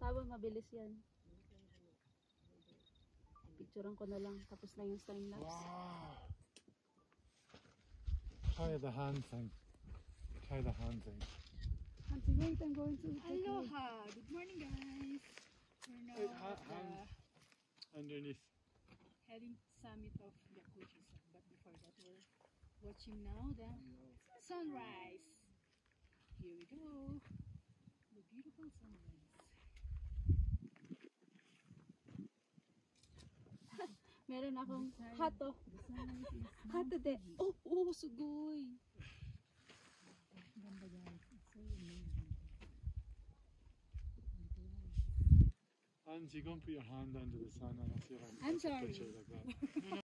Tawag, mabilis yan. Picturean ko na lang. Tapos na yung time lapse. Wow! Try the hand thing. Try the hand thing. Auntie, wait, I'm going to take you. Aloha! Good morning, guys. We're now Wait, at the underneath. heading summit of Yakuji. But before that, we're watching now the sunrise. Here we go. The beautiful sunrise. Meron akong hato. Hato de. Oh, oh, sugoy. Ganda, guys. It's so amazing. Angie, go and put your hand under the sun and I'll see if I can I'm take a sorry. picture like that.